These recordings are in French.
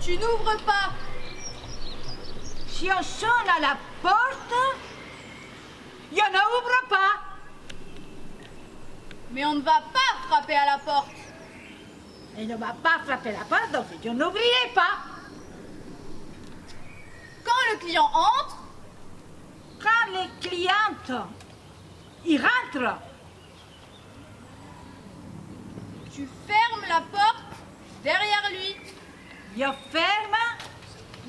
Tu n'ouvres pas. Si on sonne à la porte, il ne ouvre pas. Mais on ne va pas frapper à la porte. Il ne va pas frapper la porte, donc je n'ouvrirai pas. Quand le client entre, Quand les clientes y rentrent, tu fermes la porte derrière lui. je ferme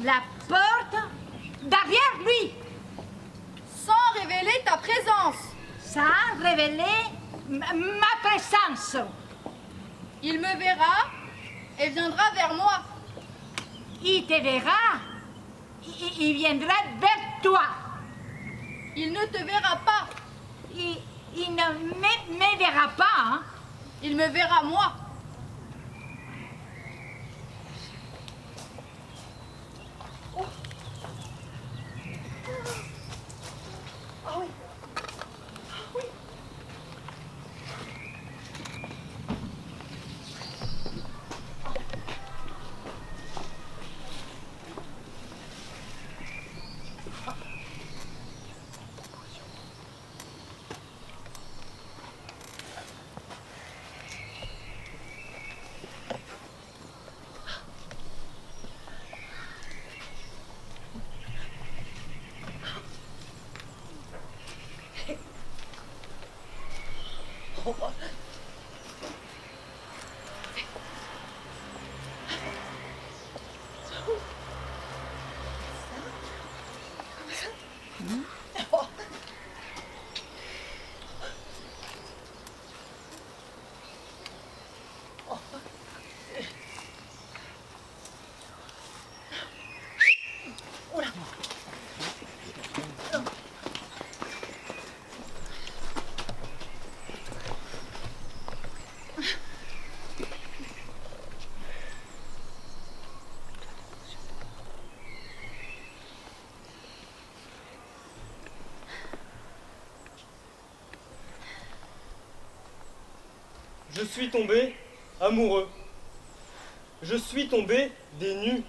la porte derrière lui, Sans révéler ta présence. sans révéler ma présence. Il me verra et viendra vers moi. Il te verra, il viendra vers toi. Il ne te verra pas. Il ne me verra pas, hein. Il me verra moi. Je suis tombé amoureux. Je suis tombé des nues.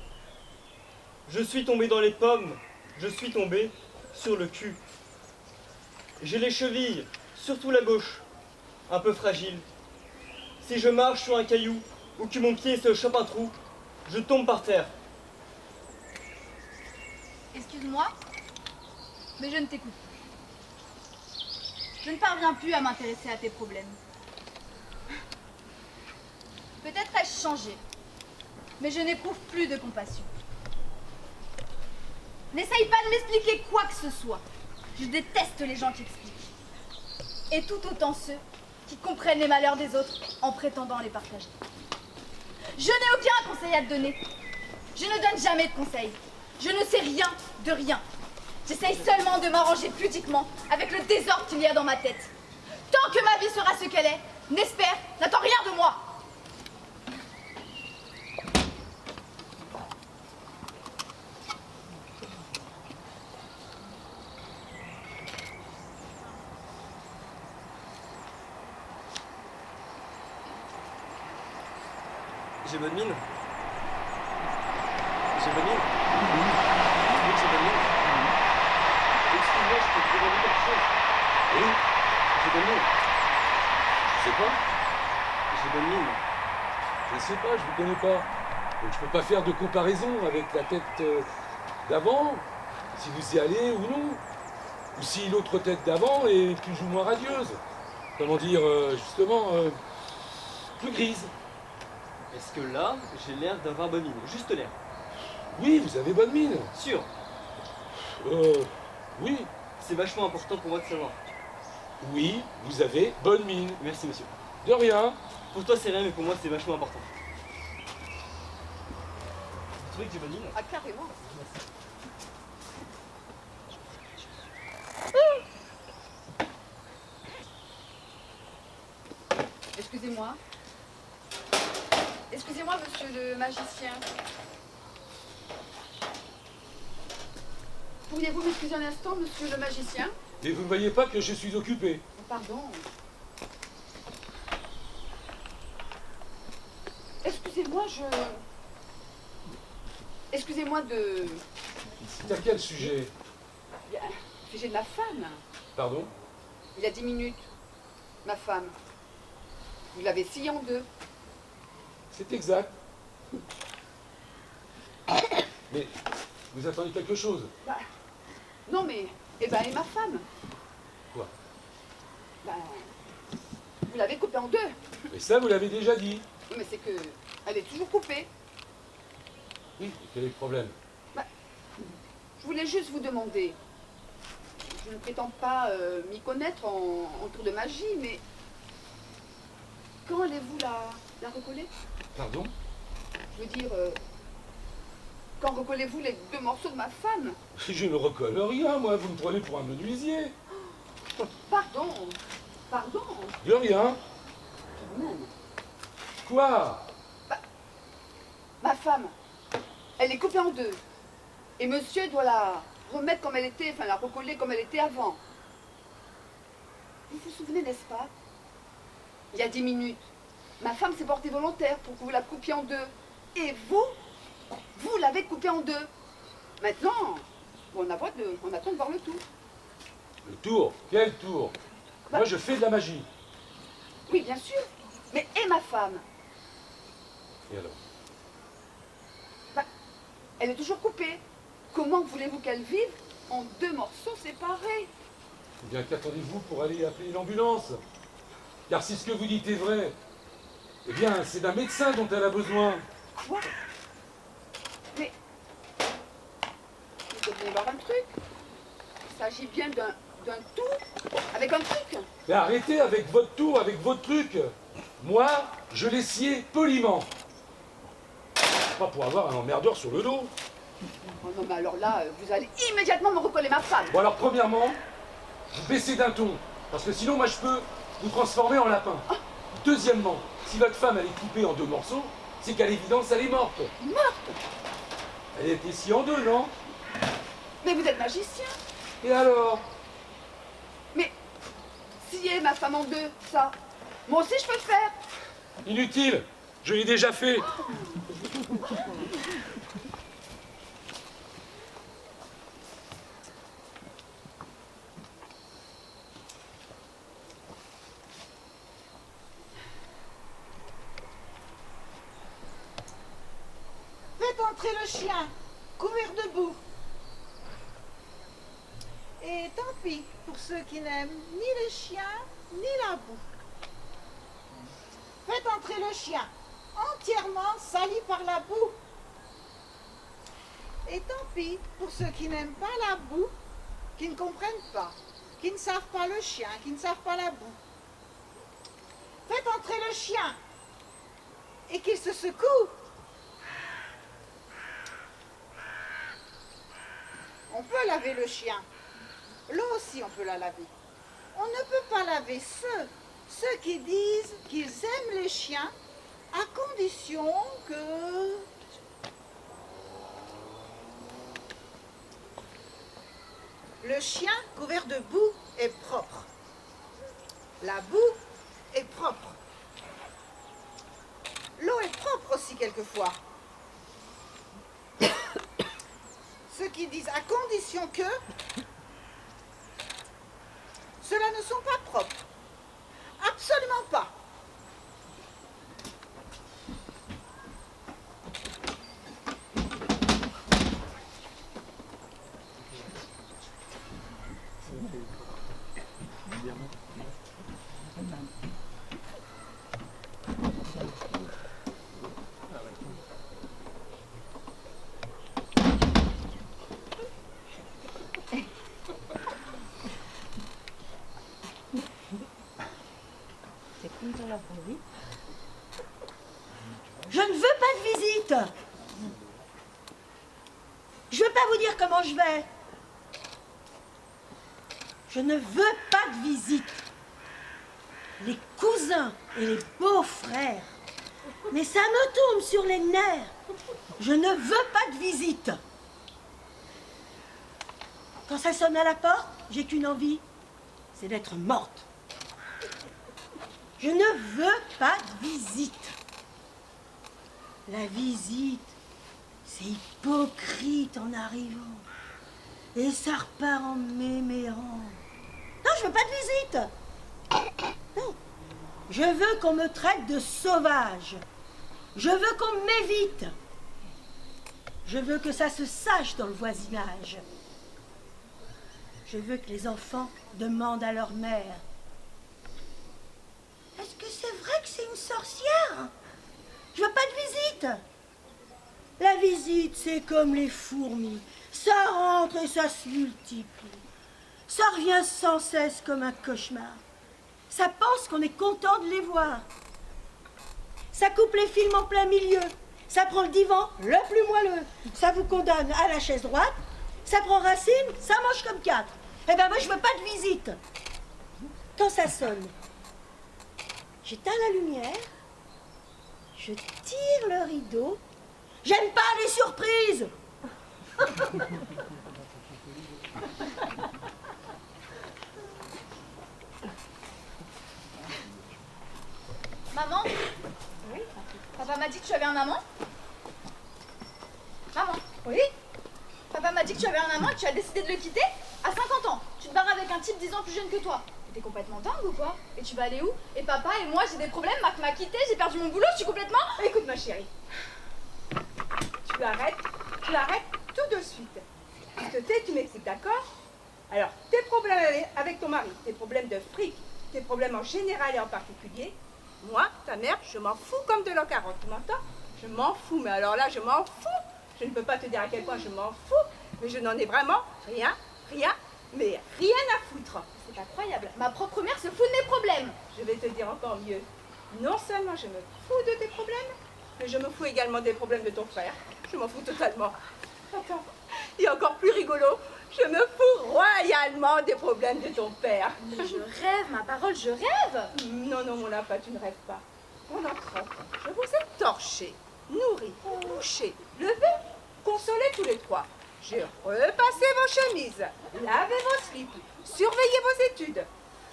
Je suis tombé dans les pommes. Je suis tombé sur le cul. J'ai les chevilles, surtout la gauche, un peu fragile. Si je marche sur un caillou ou que mon pied se chope un trou, je tombe par terre. Excuse-moi, mais je ne t'écoute plus. Je ne parviens plus à m'intéresser à tes problèmes. Peut-être ai-je changé, mais je n'éprouve plus de compassion. N'essaye pas de m'expliquer quoi que ce soit. Je déteste les gens qui expliquent. Et tout autant ceux qui comprennent les malheurs des autres en prétendant les partager. Je n'ai aucun conseil à te donner. Je ne donne jamais de conseils. Je ne sais rien de rien. J'essaye seulement de m'arranger pudiquement avec le désordre qu'il y a dans ma tête. Tant que ma vie sera ce qu'elle est, n'espère, n'attends rien de moi. J'ai bonne mine. J'ai bonne mine. Oui, j'ai bonne mine. Excuse-moi, je peux te demander quelque chose. Oui, j'ai bonne mine. C'est quoi? J'ai bonne mine. Je sais pas, je vous connais pas. Donc je peux pas faire de comparaison avec la tête d'avant, si vous y allez ou non. Ou si l'autre tête d'avant est plus ou moins radieuse. Comment dire, justement, plus grise. Est-ce que là, j'ai l'air d'avoir bonne mine? Juste l'air. Oui, vous avez bonne mine. Sûr. Oui. C'est vachement important pour moi de savoir. Oui, vous avez bonne mine. Merci, monsieur. De rien. Pour toi, c'est rien, mais pour moi, c'est vachement important. Vous trouvez que j'ai bonne mine? Ah, carrément. Excusez-moi. Excusez-moi, monsieur le magicien. Pourriez-vous m'excuser un instant, monsieur le magicien? Et vous ne voyez pas que je suis occupé. Pardon. Excusez-moi, excusez-moi de... C'est à quel sujet? Bien, au sujet de ma femme. Pardon? Il y a 10 minutes. Ma femme. Vous l'avez sciée en deux. C'est exact. Mais vous attendez quelque chose? Bah, non mais, eh ben, et ma femme? Quoi? Ben, vous l'avez coupée en deux. Mais ça, vous l'avez déjà dit. Oui, mais c'est que elle est toujours coupée. Oui, et quel est le problème? Je voulais juste vous demander. Je ne prétends pas m'y connaître en tour de magie, mais quand allez-vous la recoller? Pardon? Je veux dire, quand recollez-vous les deux morceaux de ma femme? Je ne recolle rien, moi. Vous me prenez pour un menuisier. Pardon, pardon, De rien. tout de même. Quoi? Ma femme, elle est coupée en deux. Et monsieur doit la remettre comme elle était, enfin la recoller comme elle était avant. Vous vous souvenez, n'est-ce pas? Il y a 10 minutes, ma femme s'est portée volontaire pour que vous la coupiez en deux. Et vous l'avez coupée en deux. Maintenant, on attend de voir le tout. Le tour? Quel tour? Moi, je fais de la magie. Oui, bien sûr. Mais et ma femme? Et alors? Elle est toujours coupée. Comment voulez-vous qu'elle vive en deux morceaux séparés? Eh bien, qu'attendez-vous pour aller appeler l'ambulance? Car si ce que vous dites est vrai, eh bien, c'est d'un médecin dont elle a besoin. Quoi? Mais vous devez voir un truc. Il s'agit bien d'un tout avec un truc. Mais arrêtez avec votre tour, avec votre truc. Moi, je l'ai scié poliment. Pas pour avoir un emmerdeur sur le dos. Oh non, mais alors là, vous allez immédiatement me recoller ma femme. Bon alors, premièrement, vous baissez d'un ton. Parce que sinon, moi, je peux vous transformer en lapin. Deuxièmement, si votre femme, elle est coupée en deux morceaux, c'est qu'à l'évidence, elle est morte. Morte? Elle a été sciée en deux, non? Mais vous êtes magicien. Et alors? Mais scier ma femme en deux, ça, moi aussi je peux le faire. Inutile, je l'ai déjà fait. Faites entrer le chien, couvert de boue. Et tant pis pour ceux qui n'aiment ni les chiens, ni la boue. Faites entrer le chien, entièrement sali par la boue. Et tant pis pour ceux qui n'aiment pas la boue, qui ne comprennent pas, qui ne savent pas le chien, qui ne savent pas la boue. Faites entrer le chien et qu'il se secoue. On peut laver le chien. L'eau aussi, on peut la laver. On ne peut pas laver ceux qui disent qu'ils aiment les chiens à condition que... Le chien couvert de boue est propre. La boue est propre. L'eau est propre aussi quelquefois. Ceux qui disent à condition que ceux-là ne sont pas propres. Absolument pas. Je ne veux pas de visite. Je ne veux pas vous dire comment je vais. Je ne veux pas de visite. Les cousins et les beaux-frères. Mais ça me tombe sur les nerfs. Je ne veux pas de visite. Quand ça sonne à la porte, j'ai qu'une envie, c'est d'être morte. Je ne veux pas de visite. La visite, C'est hypocrite en arrivant. Et ça repart en mémérant. Non, je veux pas de visite. Non. Je veux qu'on me traite de sauvage. Je veux qu'on m'évite. Je veux que ça se sache dans le voisinage. Je veux que les enfants demandent à leur mère. Est-ce que c'est vrai que c'est une sorcière? Je veux pas de visite. La visite, c'est comme les fourmis. Ça rentre et ça se multiplie. Ça revient sans cesse comme un cauchemar. Ça pense qu'on est content de les voir. Ça coupe les films en plein milieu. Ça prend le divan le plus moelleux. Ça vous condamne à la chaise droite. Ça prend racine, ça mange comme 4. Eh ben moi, je veux pas de visite. Quand ça sonne, j'éteins la lumière, je tire le rideau. J'aime pas les surprises. Maman? Oui? Papa m'a dit que tu avais un amant? Maman? Oui? Papa m'a dit que tu avais un amant et que tu as décidé de le quitter à 50 ans. Tu te barres avec un type 10 ans plus jeune que toi. T'es complètement dingue ou quoi? Et tu vas aller où? Et papa et moi j'ai des problèmes, Mac m'a quitté, j'ai perdu mon boulot, je suis complètement... Écoute ma chérie, tu arrêtes tout de suite. Tu te tais, tu m'expliques, d'accord? Alors, tes problèmes avec ton mari, tes problèmes de fric, tes problèmes en général et en particulier, moi, ta mère, je m'en fous comme de l'eau carotte, tu m'entends? Je m'en fous, mais alors là, je m'en fous. Je ne peux pas te dire à quel point je m'en fous, mais je n'en ai vraiment rien à foutre. C'est incroyable, ma propre mère se fout de mes problèmes. Je vais te dire encore mieux. Non seulement je me fous de tes problèmes, mais je me fous également des problèmes de ton frère. Je m'en fous totalement. Attends, et encore plus rigolo, je me fous royalement des problèmes de ton père. Mais je rêve, ma parole, je rêve. Non, non, mon lapin, tu ne rêves pas. Pendant 30 ans, je vous ai torché, nourri, couché, levé, consolé tous les trois. J'ai repassé vos chemises, lavé vos slips, surveillé vos études.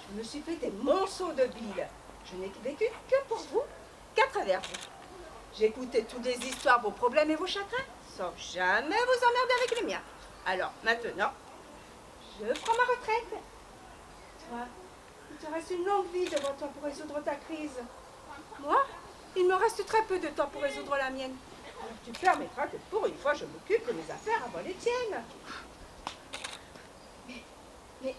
Je me suis fait des monceaux de bile. Je n'ai vécu que pour vous, qu'à travers vous. J'ai écouté toutes les histoires, vos problèmes et vos chagrins, sans jamais vous emmerder avec les miens. Alors, maintenant, je prends ma retraite. Toi, il te reste une longue vie devant toi pour résoudre ta crise. Moi, il me reste très peu de temps pour résoudre la mienne. Alors tu permettras que pour une fois, je m'occupe de mes affaires avant les tiennes. Mais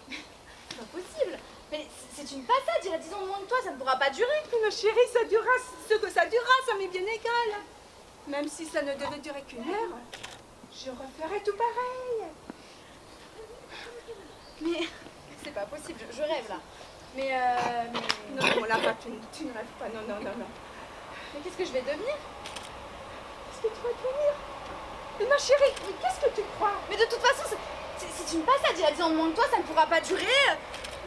c'est pas possible. Mais c'est une passade, il y a 10 ans de moins que toi, ça ne pourra pas durer. Mais ma chérie, ça durera ce que ça durera, ça m'est bien égal. Même si ça ne devait durer qu'une heure, je referais tout pareil. Mais c'est pas possible, je rêve là. Mais Non, non, là, tu ne rêves pas, non, non, non, non. Mais qu'est-ce que je vais devenir? Qu'est-ce que tu vas devenir? Mais ma chérie, mais qu'est-ce que tu crois? Mais de toute façon, c'est une passade, il y a 10 ans de moins que toi, ça ne pourra pas durer.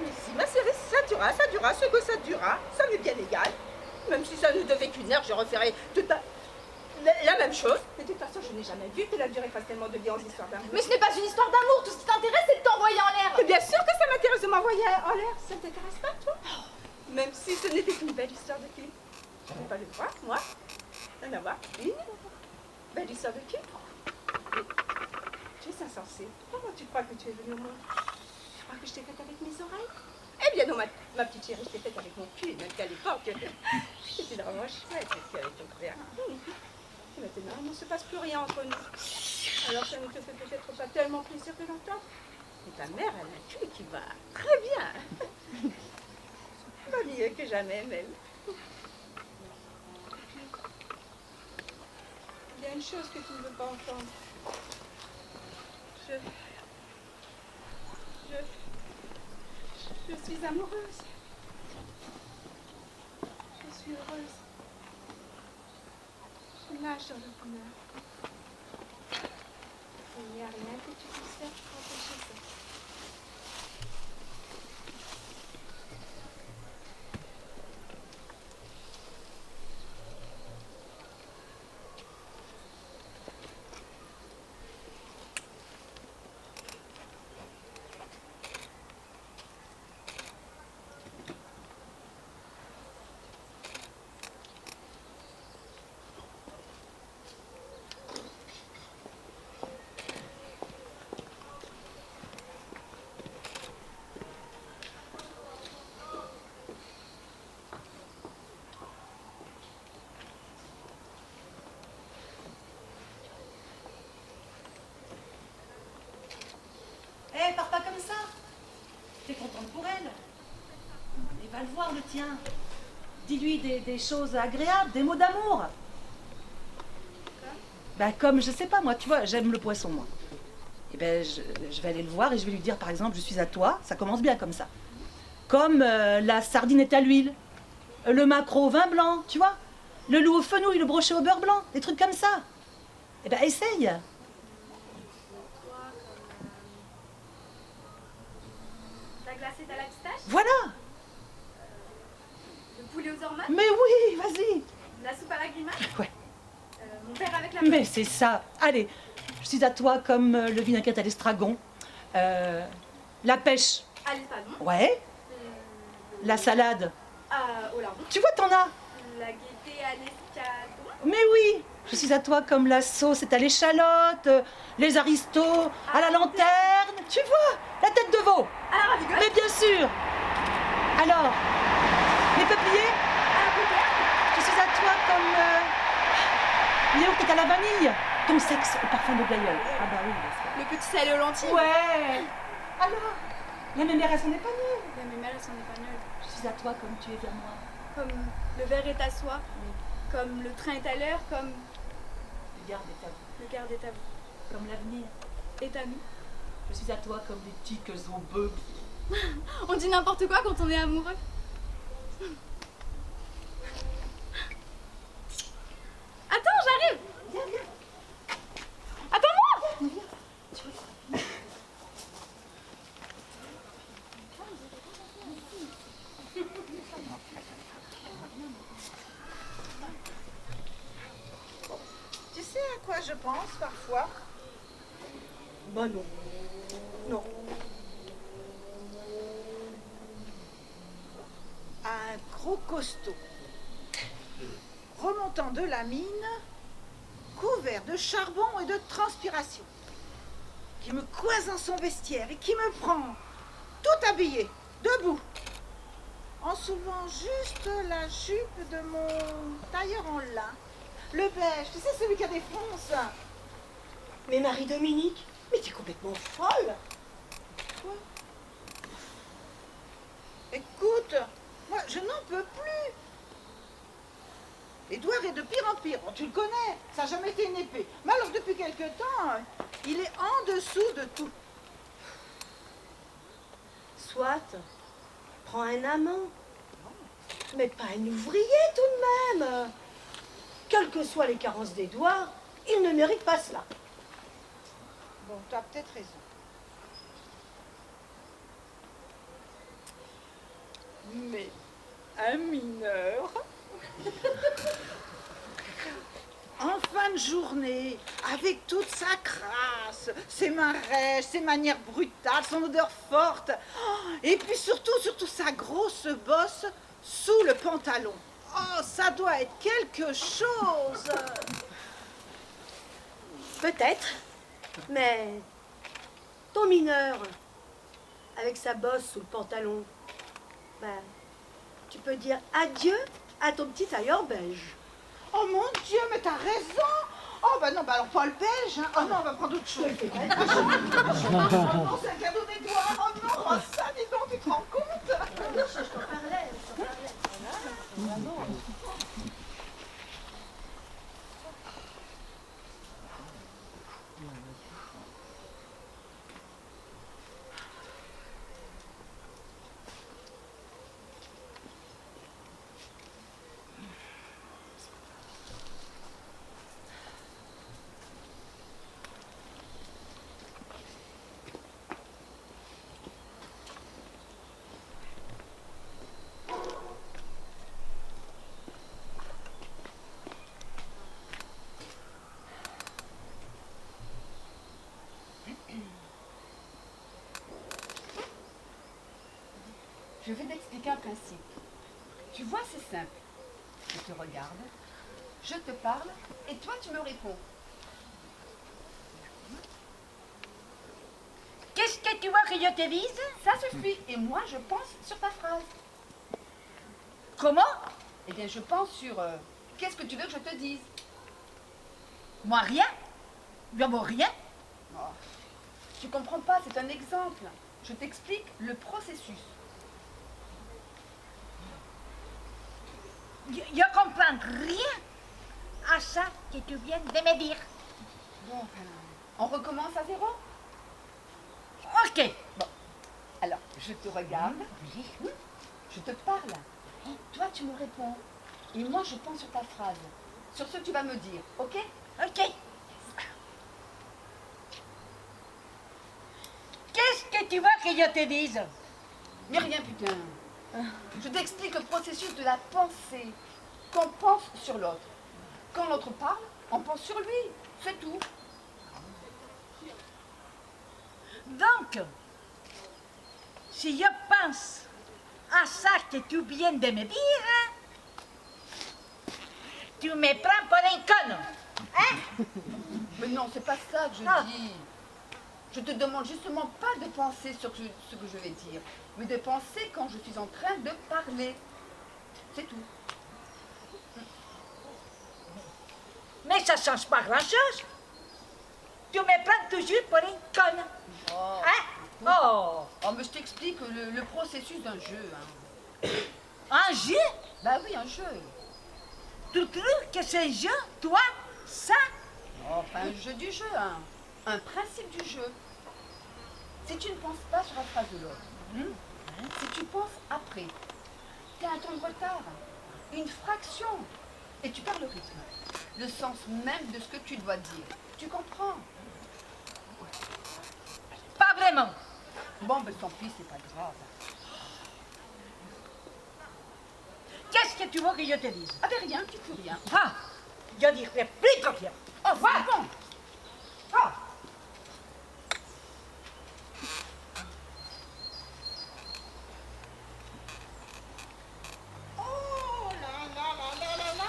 Mais si, ma chérie, ça durera, ce que ça durera, ça m'est bien égal. Même si ça ne devait qu'une heure, je referais la même chose. Mais de toute façon, je n'ai jamais vu que la durée fasse tellement de bien en histoire d'amour. Mais ce n'est pas une histoire d'amour, tout ce qui t'intéresse, c'est de t'envoyer en l'air. Mais bien sûr que ça m'intéresse de m'envoyer en l'air. Ça ne t'intéresse pas, toi? Même si ce n'était qu'une belle histoire de cul. Je n'ai pas le droit, moi, d'en avoir une belle histoire de cul. Mais tu es insensé. Comment tu crois que tu es venue au monde? Tu crois que je t'ai faite avec mes oreilles? Eh bien non, ma petite chérie, je t'ai faite avec mon cul, même qu'à l'époque, c'était vraiment chouette, avec ton frère. Et maintenant, il ne se passe plus rien entre nous. Alors ça ne te fait peut-être pas tellement plaisir de l'entendre. Mais ta mère, elle a un cul qui va très bien. Pas mieux que jamais, même. Il y a une chose que tu ne veux pas entendre. Je suis amoureuse. Je suis heureuse. Je nage dans le bonheur. Il n'y a rien que tu puisses faire pour empêcher ça. contente pour elle. Et va le voir, le tien. Dis-lui des choses agréables, des mots d'amour. Ben, comme, je sais pas, moi, tu vois, j'aime le poisson, moi. Et ben, je vais aller le voir et je vais lui dire, par exemple, je suis à toi. Ça commence bien comme ça. Comme la sardine est à l'huile, le maquereau au vin blanc, tu vois. Le loup au fenouil, le brochet au beurre blanc, des trucs comme ça. Eh ben, essaye. La glacette à la pistache, Voilà. le poulet aux hormones, Mais oui, vas-y. la soupe à la grimace, Ouais. mon père avec la Mais c'est ça. Allez, je suis à toi comme le vinaigre à l'estragon. La pêche. à l'espadon, Ouais. La salade. au lardon, Tu vois, t'en as. la gaieté à l'escadron, Mais oui, je suis à toi comme la sauce est à l'échalote, les aristos à la lanterne. Tu vois, la tête de veau. à la ravigote, Mais bien sûr. Alors, les peupliers, à la paupière, je suis à toi comme Léo qui est à la vanille. Ton sexe au parfum de glaïeul. Ah bah oui, bien le petit salé aux lentilles. sûr. Ouais. Alors, la mémère, elle s'en est pas nulle. La mémère, elle s'en est pas nulle. Je suis à toi comme tu es à moi. Comme le verre est à soi, comme le train est à l'heure, comme Regarde, est à vous. le garde est à vous, Comme l'avenir. est à nous. Je suis à toi comme des tiques aux bœufs. On dit n'importe quoi quand on est amoureux. Attends, j'arrive. Attends-moi. Tu sais à quoi je pense parfois? Bah non. Non. À un gros costaud, remontant de la mine, couvert de charbon et de transpiration, qui me coince dans son vestiaire et qui me prend tout habillé, debout, en soulevant juste la jupe de mon tailleur en lin, le beige, tu sais, celui qui a des fronces. Mais Marie-Dominique, mais t'es complètement folle. Écoute, moi je n'en peux plus. Édouard est de pire en pire. Bon, tu le connais, ça n'a jamais été une épée. Mais alors depuis quelque temps, il est en dessous de tout. Soit, prends un amant. Mais pas un ouvrier tout de même. Quelles que soient les carences d'Édouard, il ne mérite pas cela. Bon, tu as peut-être raison. Mais un mineur, en fin de journée, avec toute sa crasse, ses mains rêches, ses manières brutales, son odeur forte, et puis surtout sa grosse bosse sous le pantalon. Oh, ça doit être quelque chose. Peut-être, mais ton mineur, avec sa bosse sous le pantalon, ben, tu peux dire adieu à ton petit tailleur belge. Oh mon Dieu, mais t'as raison. Oh bah non, bah alors pas le belge. Hein. Oh non, on va prendre autre chose. Oh non, c'est un cadeau d'Édouard. Oh non, oh, ça, dis donc, tu te rends compte? Je t'en parlais. Je vais t'expliquer un principe. Tu vois, c'est simple. Je te regarde, je te parle, et toi, tu me réponds. Qu'est-ce que tu vois que je te vise? Ça suffit. Et moi, je pense sur ta phrase. Comment? Eh bien, je pense sur... qu'est-ce que tu veux que je te dise? Moi, rien. Bien bon, rien. Tu comprends pas, c'est un exemple. Je t'explique le processus. Je comprends rien à ça que tu viens de me dire. Bon, on recommence à zéro? Ok. Bon, alors, je te regarde, je te parle. Toi, tu me réponds. Et moi, je pense sur ta phrase. Sur ce que tu vas me dire, ok? Ok. Qu'est-ce que tu veux que je te dise? Mais rien, putain. Je t'explique le processus de la pensée. Qu'on pense sur l'autre. Quand l'autre parle, on pense sur lui. C'est tout. Donc, si je pense à ça que tu viens de me dire, tu me prends pour un con. Hein? Mais non, c'est pas ça que je Ah. dis. Je te demande justement pas de penser sur ce que je vais dire, mais de penser quand je suis en train de parler. C'est tout. Mais ça ne change pas grand-chose. Tu me prends toujours pour un con. Oh, Hein? Oh, oh mais je t'explique le processus d'un jeu. Hein. un jeu? Bah oui, un jeu. Tu trouves que c'est un jeu, toi, ça? Enfin, un jeu du jeu, hein. Un principe du jeu. Si tu ne penses pas sur la phrase de l'autre, si tu penses après, tu as un temps de retard, une fraction, et tu perds le rythme, le sens même de ce que tu dois dire. Tu comprends? Pas vraiment. Bon, ben tant pis, c'est pas grave. Qu'est-ce que tu veux que je te dise? Ah ben rien, tu peux rien. Ah, je dirai plus trop rien. Oh, voilà, bon. Ah. Oh là là là là là là.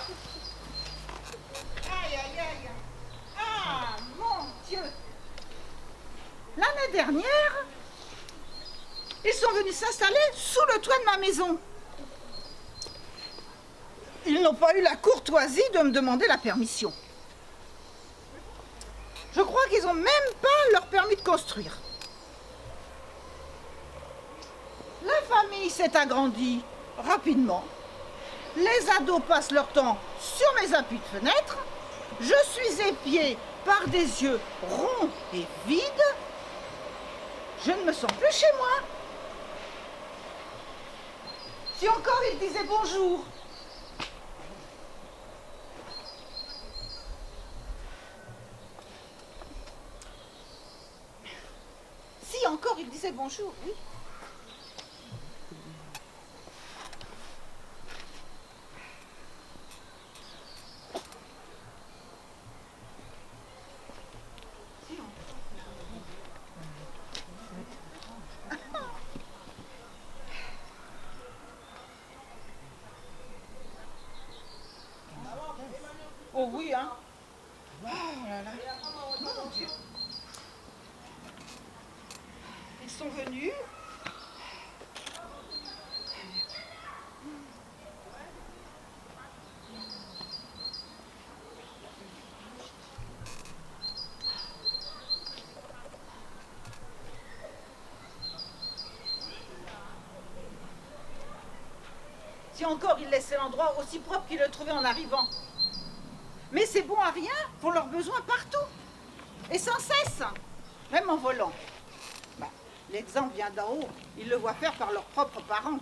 Aïe aïe aïe. Ah mon Dieu. L'année dernière, ils sont venus s'installer sous le toit de ma maison. Ils n'ont pas eu la courtoisie de me demander la permission. Je crois qu'ils n'ont même pas leur permis de construire. La famille s'est agrandie rapidement. Les ados passent leur temps sur mes appuis de fenêtre. Je suis épiée par des yeux ronds et vides. Je ne me sens plus chez moi. Si encore ils disaient bonjour. Si encore ils disaient bonjour, oui. Oh oui, hein. Oh là là. Mon Dieu. Ils sont venus. Si encore ils laissaient l'endroit aussi propre qu'ils le trouvaient en arrivant. Mais c'est bon à rien pour leurs besoins partout. Et sans cesse. Même en volant. Bah, l'exemple vient d'en haut. Ils le voient faire par leurs propres parents.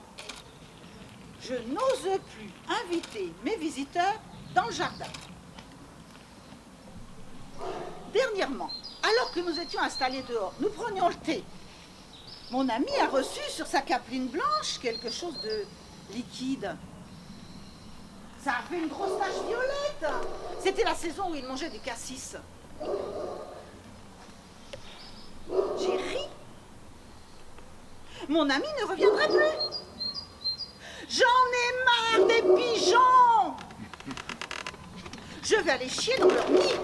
Je n'ose plus inviter mes visiteurs dans le jardin. Dernièrement, alors que nous étions installés dehors, nous prenions le thé. Mon ami a reçu sur sa capeline blanche quelque chose de liquide. Ça a fait une grosse tache violette. C'était la saison où il mangeait du cassis. J'ai ri. Mon ami ne reviendrait plus. J'en ai marre des pigeons. Je vais aller chier dans leur nid.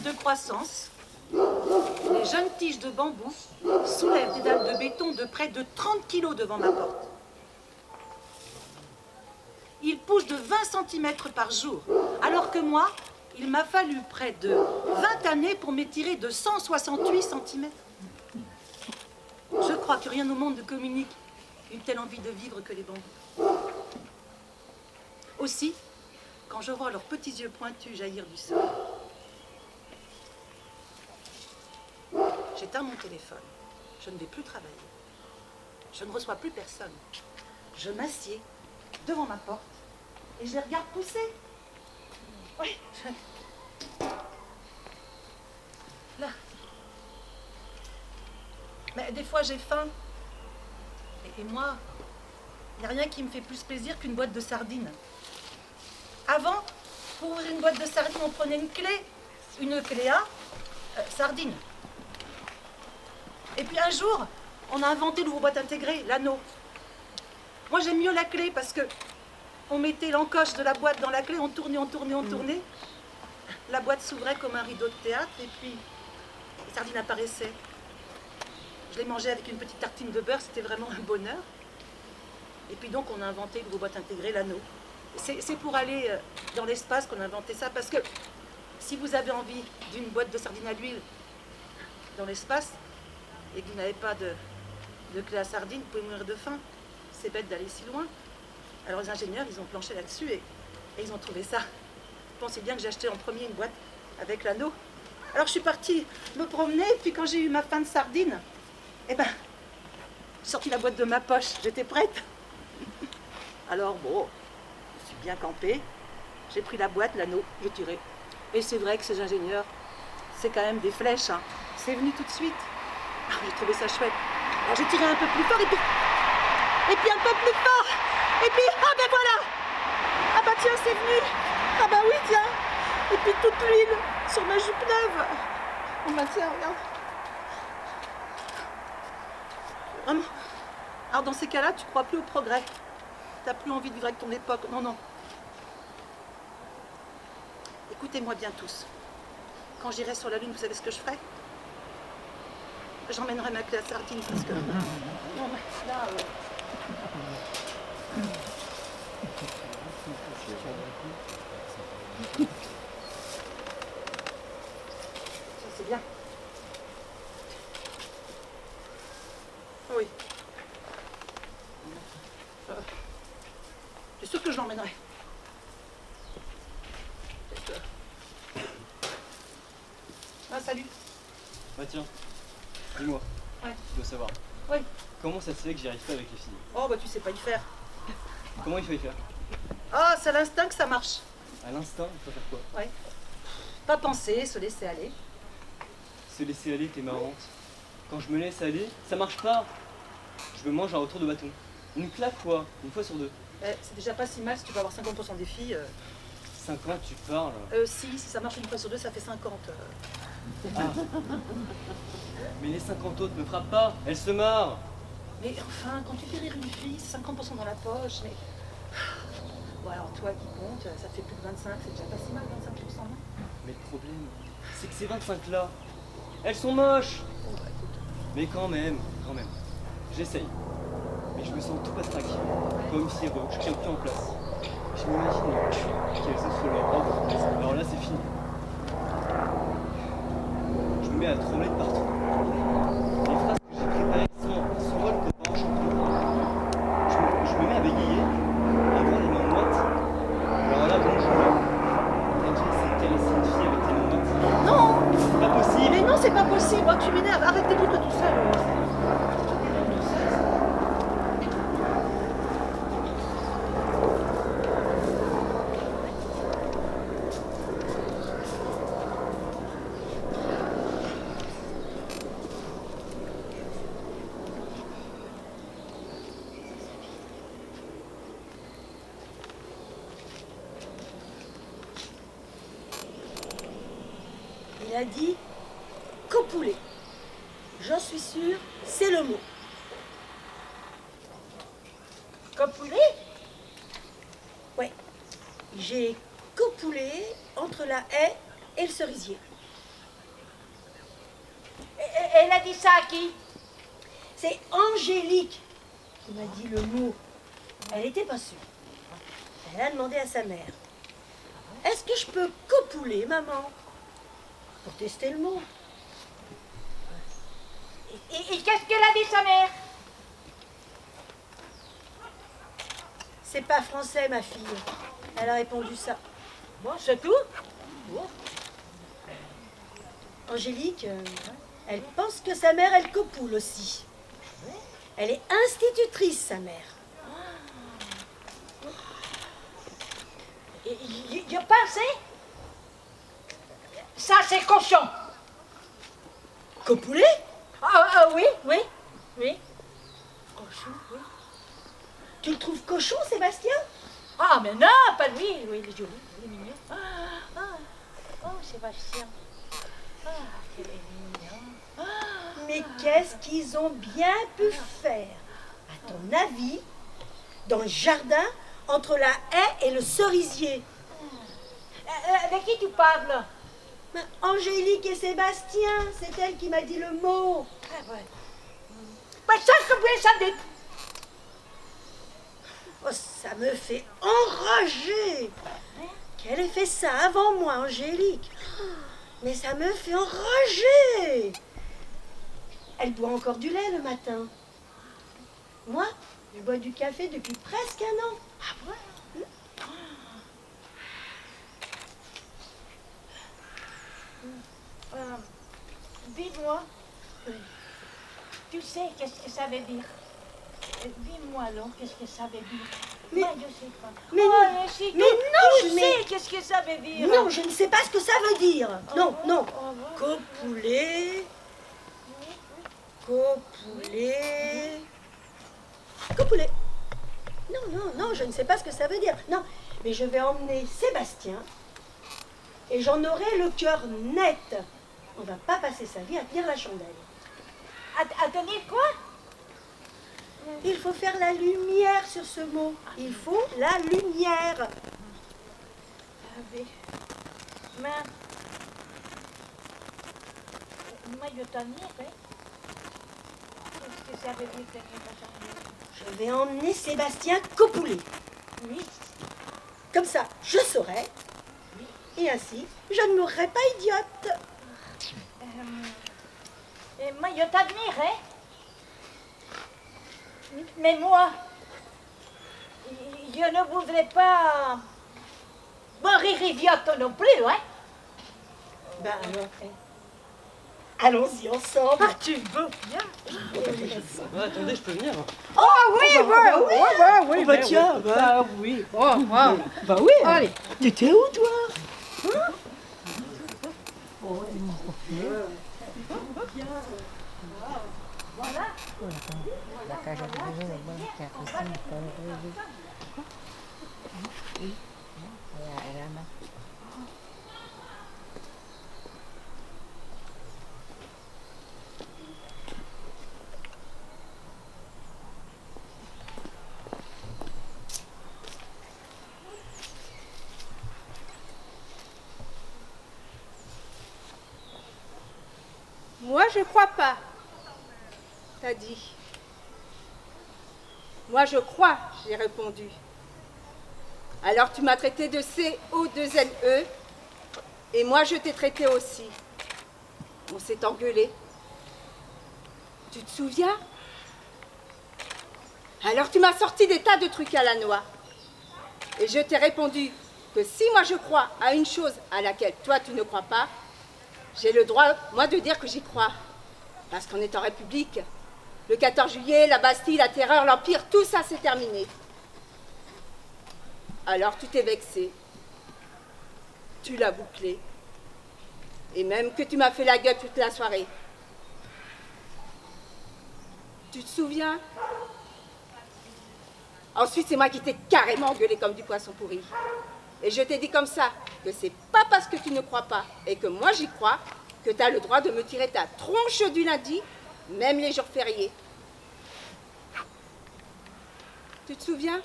de croissance, les jeunes tiges de bambou soulèvent des dalles de béton de près de 30 kilos devant ma porte. Ils poussent de 20 cm par jour, alors que moi, il m'a fallu près de 20 années pour m'étirer de 168 cm. Je crois que rien au monde ne communique une telle envie de vivre que les bambous. Aussi, quand je vois leurs petits yeux pointus jaillir du sol, j'éteins mon téléphone. Je ne vais plus travailler. Je ne reçois plus personne. Je m'assieds devant ma porte et je les regarde pousser. Oui. Là. Mais des fois j'ai faim. Et moi, il n'y a rien qui me fait plus plaisir qu'une boîte de sardines. Avant, pour ouvrir une boîte de sardines, on prenait une clé A, sardines. Et puis un jour, on a inventé l'ouvre-boîte intégrée, l'anneau. Moi j'aime mieux la clé parce que on mettait l'encoche de la boîte dans la clé, on tournait, on tournait, on tournait. La boîte s'ouvrait comme un rideau de théâtre et puis les sardines apparaissaient. Je les mangeais avec une petite tartine de beurre, c'était vraiment un bonheur. Et puis donc on a inventé l'ouvre-boîte intégrée, l'anneau. C'est pour aller dans l'espace qu'on a inventé ça, parce que si vous avez envie d'une boîte de sardines à l'huile dans l'espace et que vous n'avez pas de clé à sardines, vous pouvez mourir de faim. C'est bête d'aller si loin. Alors les ingénieurs, ils ont planché là-dessus et ils ont trouvé ça. Pensez bien que j'ai acheté en premier une boîte avec l'anneau. Alors je suis partie me promener, et puis quand j'ai eu ma faim de sardines, eh ben, j'ai sorti la boîte de ma poche, j'étais prête. Alors bon, je suis bien campée, j'ai pris la boîte, l'anneau, j'ai tiré. Et c'est vrai que ces ingénieurs, c'est quand même des flèches, hein. C'est venu tout de suite. J'ai trouvé ça chouette. Alors j'ai tiré un peu plus fort et puis un peu plus fort. Et puis, ah ben voilà. Ah bah tiens, c'est venu. Ah bah oui, tiens. Et puis toute l'huile sur ma jupe neuve. Oh bah tiens, regarde. Vraiment. Alors dans ces cas-là, tu crois plus au progrès. T'as plus envie de vivre avec ton époque. Non, non. Écoutez-moi bien tous. Quand j'irai sur la Lune, vous savez ce que je ferai? J'emmènerai ma clé à sardines parce que... Non, mais là... Ça, c'est bien. Oui. C'est sûr que je l'emmènerai. Ah, salut. Bah tiens, dis-moi, Ouais. tu dois savoir. Oui. Comment ça se fait que j'y arrive pas avec les filles? Oh, bah tu sais pas y faire. Comment il faut y faire? Ah, c'est à l'instinct que ça marche. À l'instinct, il faut faire quoi? Ouais. Pas penser, se laisser aller. Se laisser aller, t'es marrante. Quand je me laisse aller, ça marche pas. Je me mange un retour de bâton. Une claque quoi, une fois sur deux. C'est déjà pas si mal si tu peux avoir 50% des filles. 50, tu parles. Si ça marche une fois sur deux, ça fait 50. Ah. Mais les 50 autres me frappent pas, elles se marrent. Mais enfin, quand tu fais rire une fille, c'est 50% dans la poche, mais... Bon alors toi qui compte, ça te fait plus de 25, c'est déjà pas si mal, 25%, non? Mais le problème, c'est que ces 25 là, elles sont moches. Bon bah écoute, Mais quand même, j'essaye. Mais je me sens tout patraque, comme si je tiens plus en place. Je m'imagine qu'elles osent sur leur robe, alors là c'est fini. Je me mets à trembler de partout. Les phrases que j'ai préparées s'envolent comme en chantant. Je me mets à bégayer, à avoir les mains moites. Alors là, bonjour. T'as déjà essayé de caresser une fille avec tes mains moites? non! C'est pas possible. Mais non, c'est pas possible, oh, tu m'énerves, arrête d'écouter tout seul. Il a dit copouler. J'en suis sûre, c'est le mot. Copouler? Ouais. J'ai copoulé entre la haie et le cerisier. Elle a dit ça à qui? C'est Angélique qui m'a dit le mot. Elle n'était pas sûre. Elle a demandé à sa mère. Est-ce que je peux copouler, maman? Pour tester le mot. Et qu'est-ce qu'elle a dit, sa mère? C'est pas français, ma fille. Elle a répondu ça. Bon, c'est tout? Angélique, elle pense que sa mère, elle copoule aussi. Elle est institutrice, sa mère. Je pensais? Ça, c'est cochon. Copouler? Oui, oui, oui. Cochon, oui. Tu le trouves cochon, Sébastien? Ah, mais non, pas lui. Oui, il est joli, il est mignon. Oh, Sébastien. Ah, il est mignon. Mais qu'est-ce qu'ils ont bien pu faire, à ton avis, dans le jardin, entre la haie et le cerisier? De qui tu parles? Ben, Angélique et Sébastien, c'est elle qui m'a dit le mot. Ah, ouais. Mais ça, je voulais sans doute. Oh, ça me fait enrager. Qu'elle ait fait ça avant moi, Angélique. Mais ça me fait enrager. Elle boit encore du lait le matin. Moi, je bois du café depuis presque un an. Ah ouais? Dis-moi, tu sais qu'est-ce que ça veut dire? Dis-moi alors, qu'est-ce que ça veut dire? Mais- Moi, je sais pas. mais Oh, non, si mais tu- non, tu mais- sais qu'est-ce que ça veut dire? Non, je ne sais pas ce que ça veut dire. Non, non. Oh, Copouler. Copouler. Copouler. Non, non, non, je ne sais pas ce que ça veut dire. Non, mais je vais emmener Sébastien et j'en aurai le cœur net. On va pas passer sa vie à tenir la chandelle. à tenir quoi? Il faut faire la lumière sur ce mot. Il faut la lumière. Ah oui. Mais moi, je t'admire, qu'est-ce que ça veut dire tenir la chandelle? Je vais emmener Sébastien copouler. Oui. Comme ça, je saurai. Et ainsi, je ne mourrai pas idiote. Et moi, je t'admire, Mais moi, je ne voudrais pas mourir idiote non plus, Ben alors, allons-y ensemble. Ah, tu veux bien? Ah, attendez, je peux venir? Oui, bah tiens, bah oui. bah oui. Allez. T'étais où, toi? Moi, je crois pas. T'as dit. Moi, je crois, j'ai répondu. Alors, tu m'as traité de CO2NE, et moi, je t'ai traité aussi. On s'est engueulé. Tu te souviens? Alors, tu m'as sorti des tas de trucs à la noix. Et je t'ai répondu que si moi, je crois à une chose à laquelle toi, tu ne crois pas, j'ai le droit, moi, de dire que j'y crois. Parce qu'on est en République. Le 14 juillet, la Bastille, la Terreur, l'Empire, tout ça, c'est terminé. Alors, tu t'es vexé. Tu l'as bouclé. Et même que tu m'as fait la gueule toute la soirée. Tu te souviens? Ensuite, c'est moi qui t'ai carrément engueulé comme du poisson pourri. Et je t'ai dit comme ça, que c'est pas parce que tu ne crois pas et que moi j'y crois que tu as le droit de me tirer ta tronche du lundi, même les jours fériés. Tu te souviens?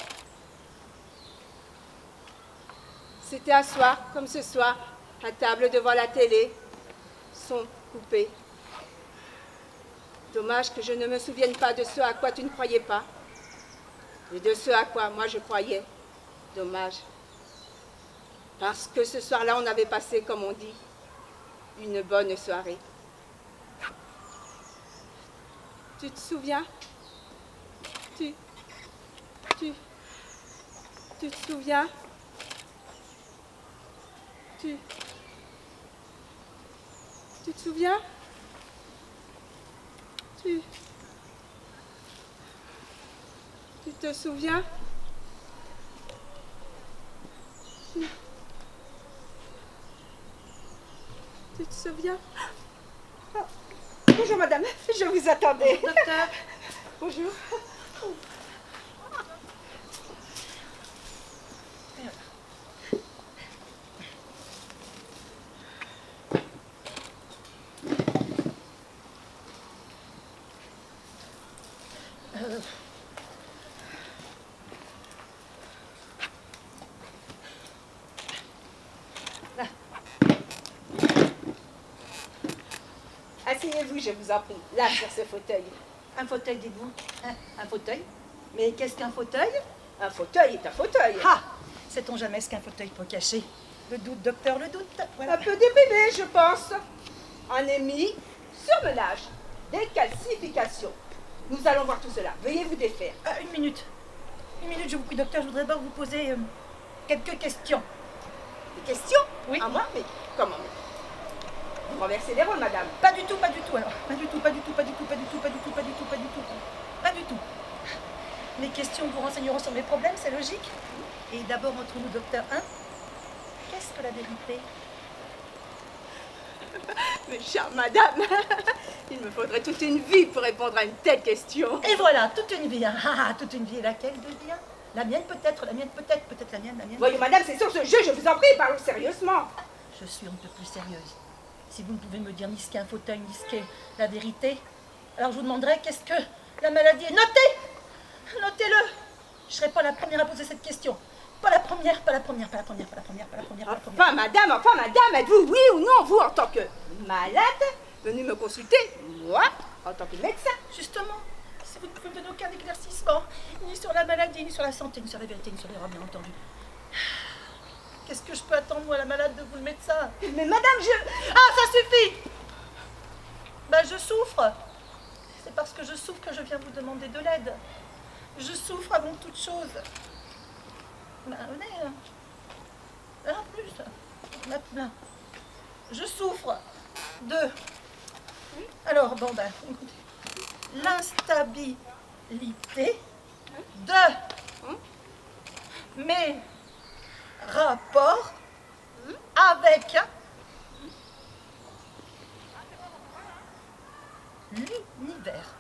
C'était un soir, comme ce soir, à table devant la télé, son coupé. Dommage que je ne me souvienne pas de ce à quoi tu ne croyais pas. Et de ce à quoi moi je croyais. Dommage. Parce que ce soir-là, on avait passé, comme on dit, une bonne soirée. Tu te souviens? Tu te souviens? Tu te souviens? Tu te souviens? Tu te souviens? Oh. Bonjour madame, je vous attendais. Docteur. Bonjour. Asseyez-vous, je vous en prie, là, sur ce fauteuil. Un fauteuil, dites-vous? Un fauteuil? Mais qu'est-ce qu'un fauteuil? Un fauteuil est un fauteuil. Ah! Sait-on jamais ce qu'un fauteuil peut cacher? Le doute, docteur, le doute. Voilà. Un peu déprimé, je pense. Anémie, surmenage, décalcification. Nous allons voir tout cela. Veuillez vous défaire. Une minute. Une minute, je vous prie, docteur. Je voudrais d'abord vous poser quelques questions. Des questions? Oui. À moi? Mais comment? Vous renversez les rôles, madame. Pas du tout, pas du tout, alors. Pas du tout, pas du tout, pas du tout, pas du tout, pas du tout, pas du tout, pas du tout. Pas du tout. Les questions vous renseigneront sur mes problèmes, c'est logique. Et d'abord, entre nous, docteur 1, qu'est-ce que la vérité? Mais chère madame, il me faudrait toute une vie pour répondre à une telle question. Et voilà, toute une vie. Hein. Toute une vie. Et laquelle devient? La mienne peut-être, la mienne peut-être, peut-être la mienne, la mienne. Voyons madame, c'est sur ce jeu, je vous en prie, parlons sérieusement. Je suis un peu plus sérieuse. Si vous ne pouvez me dire ni ce qu'est un fauteuil, ni ce qu'est la vérité, alors je vous demanderai qu'est-ce que la maladie est. Notez! Notez-le! Je ne serai pas la première à poser cette question. Pas la première, pas la première, pas la première, pas la première, pas la première, pas la première. Enfin madame, êtes-vous oui ou non, vous en tant que malade, venu me consulter, moi, en tant que médecin? Justement, si vous ne pouvez me donner aucun éclaircissement, ni sur la maladie, ni sur la santé, ni sur la vérité, ni sur l'erreur, bien entendu. Qu'est-ce que je peux attendre, moi, la malade, de vous, le médecin? Mais madame, Ah, ça suffit! Ben, je souffre. C'est parce que je souffre que je viens vous demander de l'aide. Je souffre avant toute chose. Ben, venez. Là, en plus. Là. Je souffre de... Alors, bon, ben, écoutez. L'instabilité de mes rapports avec l'univers.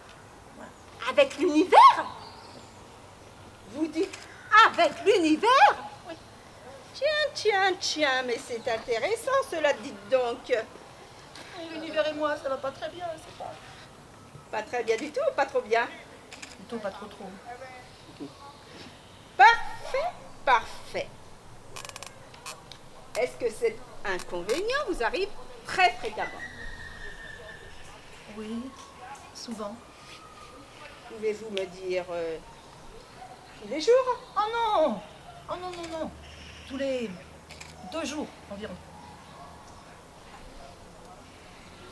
Voilà. Avec l'univers? Vous dites avec l'univers? Oui. Tiens, mais c'est intéressant cela, dites donc. L'univers et moi, ça va pas très bien, c'est pas... Pas très bien du tout, pas trop bien? Plutôt pas trop. Parfait. Est-ce que cet inconvénient vous arrive très fréquemment? Oui, souvent. Pouvez-vous me dire tous les jours? Oh non. Tous les 2 jours environ.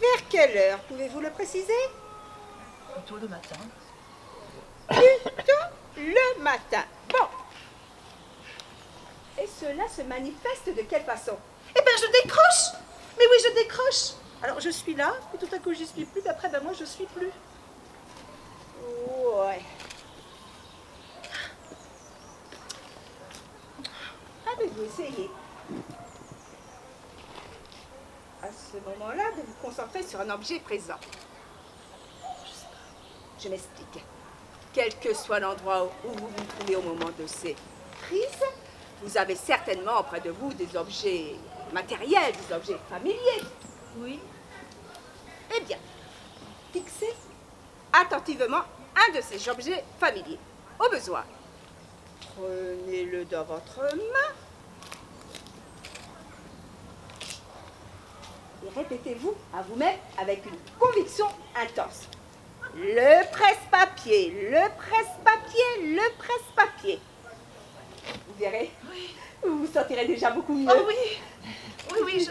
Vers quelle heure? Pouvez-vous le préciser? Plutôt le matin. Plutôt le matin. Bon. Et cela se manifeste de quelle façon? Eh ben, je décroche. Mais oui, je décroche. Alors, je suis là, et tout à coup, j'y suis plus, puis après, ben moi, je suis plus. Ouais. Avez-vous essayé, à ce moment-là, de vous concentrer sur un objet présent? Je m'explique. Quel que soit l'endroit où vous vous trouvez au moment de ces crises, vous avez certainement auprès de vous des objets matériels, des objets familiers. Oui. Eh bien, fixez attentivement un de ces objets familiers. Au besoin, prenez-le dans votre main et répétez-vous à vous-même avec une conviction intense. Le presse-papier, le presse-papier, le presse-papier. Vous verrez, vous vous sentirez déjà beaucoup mieux. Oh oui, oui,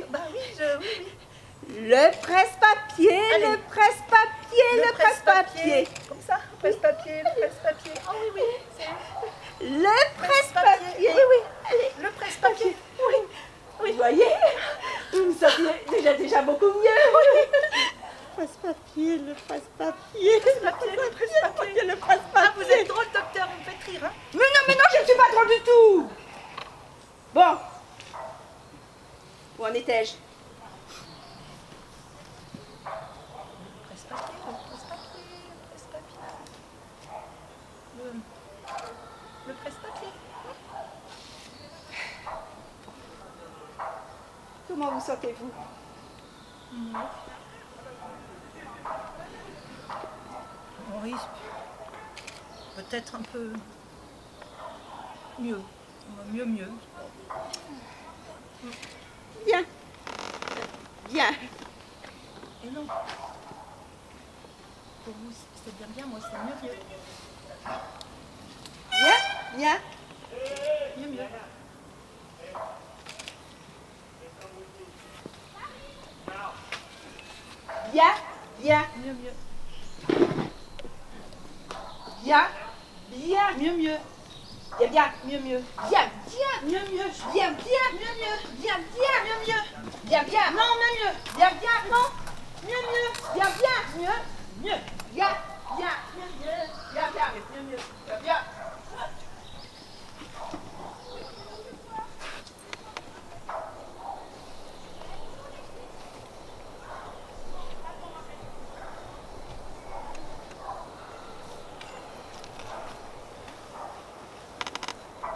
bah oui, oui. Le presse-papier, Allez. le presse-papier, le presse-papier. Comme ça, presse-papier, le presse-papier. Oh oui, oui, c'est Le presse-papier. oui, oui. Allez, le presse-papier. Oui, oui. Vous voyez, vous vous sentirez déjà beaucoup mieux. Presse-papier, le presse-papier. Le presse-papier. Le Ah, presse-papier. vous êtes drôle, docteur, vous me faites rire, hein. Mais non, je ne suis pas drôle du tout. Bon. Où en étais-je? Presse-papier, le presse-papier, le presse-papier. Le presse-papier. Comment vous sentez-vous? Oui, peut-être un peu mieux. Mieux. Bien. Bien. Et non. Pour vous, c'est bien, moi, c'est mieux. Bien. Mieux. Bien. Mieux. Bien. Bien. Mieux. Bien. Mieux. Bien. Mieux. Bien. Mieux. Bien. Bien. Bien. Non, mieux. Bien. Non. Mieux. Bien. Mieux. Bien. Bien.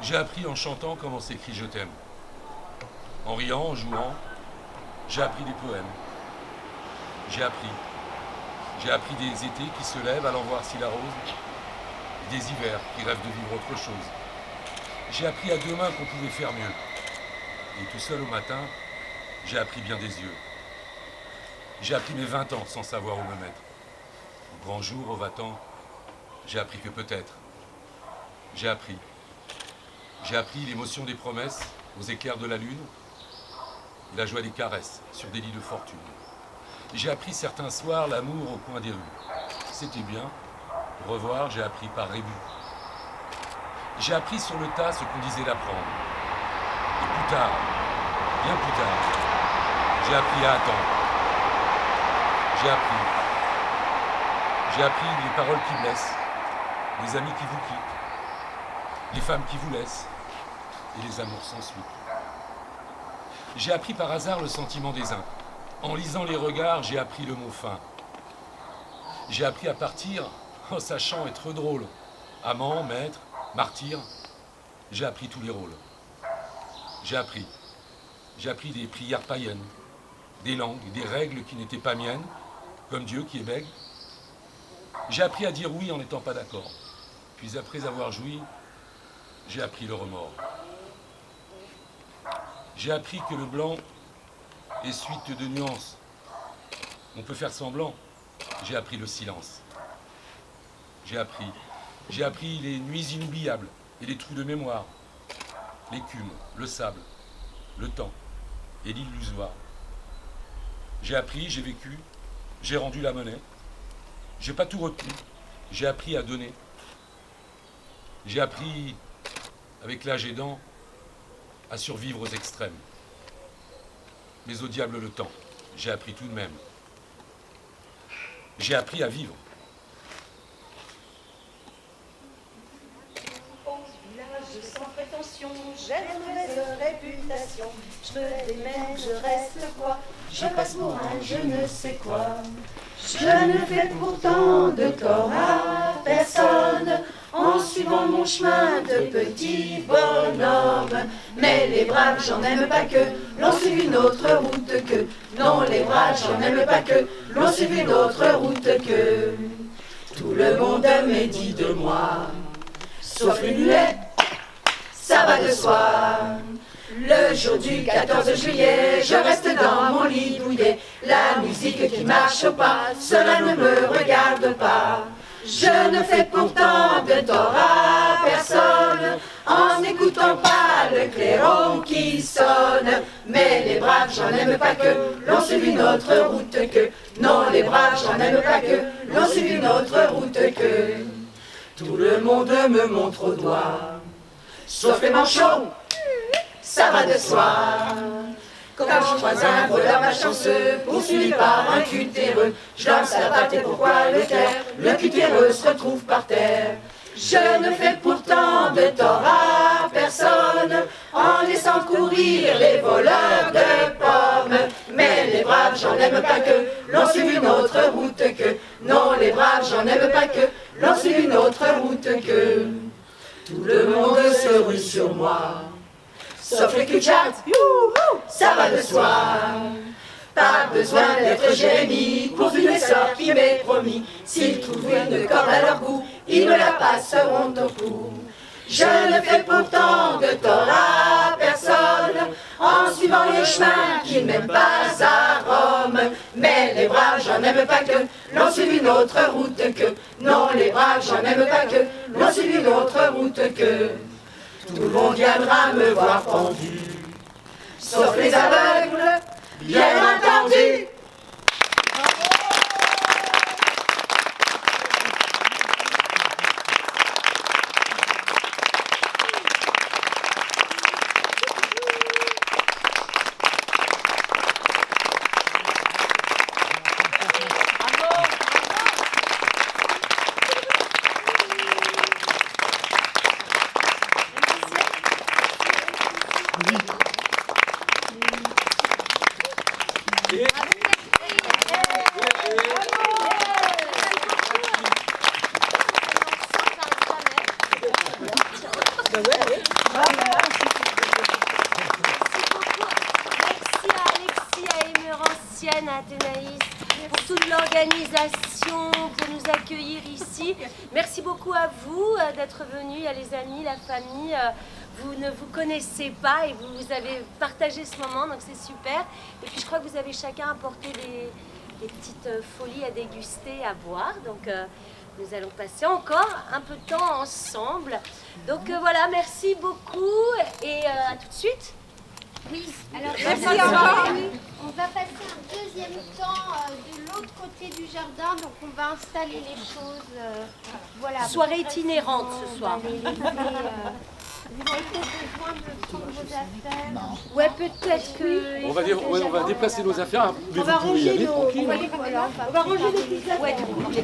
J'ai appris en chantant comment s'écrit je t'aime. En riant, en jouant, j'ai appris des poèmes. J'ai appris des étés qui se lèvent allant voir si la rose, et des hivers qui rêvent de vivre autre chose. J'ai appris à deux mains qu'on pouvait faire mieux. Et tout seul au matin, j'ai appris bien des yeux. J'ai appris mes 20 ans sans savoir où me mettre. Au grand jour, au va-t'en, j'ai appris que peut-être. J'ai appris l'émotion des promesses aux éclairs de la lune et la joie des caresses sur des lits de fortune. J'ai appris certains soirs l'amour au coin des rues. C'était bien. Revoir, j'ai appris par rébut. J'ai appris sur le tas ce qu'on disait d'apprendre. Et plus tard, bien plus tard, j'ai appris à attendre. J'ai appris les paroles qui blessent, les amis qui vous quittent, les femmes qui vous laissent et les amours sans suite. J'ai appris par hasard le sentiment des uns. En lisant les regards, j'ai appris le mot fin. J'ai appris à partir en sachant être drôle. Amant, maître, martyr, j'ai appris tous les rôles. J'ai appris des prières païennes, des langues, des règles qui n'étaient pas miennes, comme Dieu qui est bègue. J'ai appris à dire oui en n'étant pas d'accord. Puis après avoir joui, j'ai appris le remords. J'ai appris que le blanc est suite de nuances. On peut faire semblant. J'ai appris le silence. J'ai appris les nuits inoubliables et les trous de mémoire, l'écume, le sable, le temps et l'illusoire. J'ai appris, j'ai vécu, j'ai rendu la monnaie. J'ai pas tout retenu. J'ai appris à donner. J'ai appris, avec l'âge aidant, à survivre aux extrêmes. Mais au diable le temps, j'ai appris tout de même. J'ai appris à vivre. Village sans prétention, j'ai une mauvaise réputation. Je me démène, je reste quoi? Je passe pour un je ne sais quoi. Je ne fais pourtant de tort à personne en suivant mon chemin de petit bonhomme. Mais les braves, j'en aime pas que l'on suive une autre route que. Non, les braves, j'en aime pas que l'on suive une autre route que. Tout le monde me dit de moi, sauf les muets, ça va de soi. Le le jour du 14 juillet, je reste dans mon lit douillet. La musique qui marche au pas, cela ne me regarde pas. Je ne fais pourtant de tort à personne en n'écoutant pas le clairon qui sonne. Mais les braves, j'en aime pas que l'on suivi notre route que. Non, les braves, j'en aime pas que l'on suivi notre route que. Tout le monde me montre au doigt, sauf les manchots, ça va de soi. Quand je croise un voleur malchanceux, poursuivi par un cutéreux, je lance la batte et pourquoi le taire? Le cutéreux se retrouve par terre. Je ne fais pourtant de tort à personne en laissant courir les voleurs de pommes. Mais les braves, j'en aime pas que l'on suivi notre route que. Non, les braves, j'en aime pas que l'on suivi notre route que. Tout le monde se rue sur moi, sauf les cul-de-jatte, ça va de soi. Pas besoin d'être Jérémie pour une sort qui m'est promis. S'ils trouvent une corde à leur goût, ils me la passeront au cou. Je ne fais pourtant de tort à personne en suivant les chemins qu'ils n'aiment pas à Rome. Mais les braves, j'en aime pas que l'on suivi notre route que. Non, les braves, j'en aime pas que l'on suivi notre route que. Tout le monde viendra me voir pendu, sauf les aveugles, bien entendu. À Athénaïs pour toute l'organisation, pour nous accueillir ici. Merci beaucoup à vous d'être venus, à les amis, la famille. Vous ne vous connaissez pas et vous avez partagé ce moment, donc c'est super. Et puis je crois que vous avez chacun apporté des petites folies à déguster, à boire. Donc nous allons passer encore un peu de temps ensemble. Donc voilà, merci beaucoup et à tout de suite. Oui, alors merci encore. On va passer un deuxième temps de l'autre côté du jardin, donc on va installer les choses. Voilà. Soirée itinérante ce soir. Vous avez peut-être besoin de prendre vos affaires. Non. Ouais, peut-être que. On va déplacer nos affaires, mais vous pouvez y aller tranquille. On va ranger les petites affaires. Ouais, du coup, les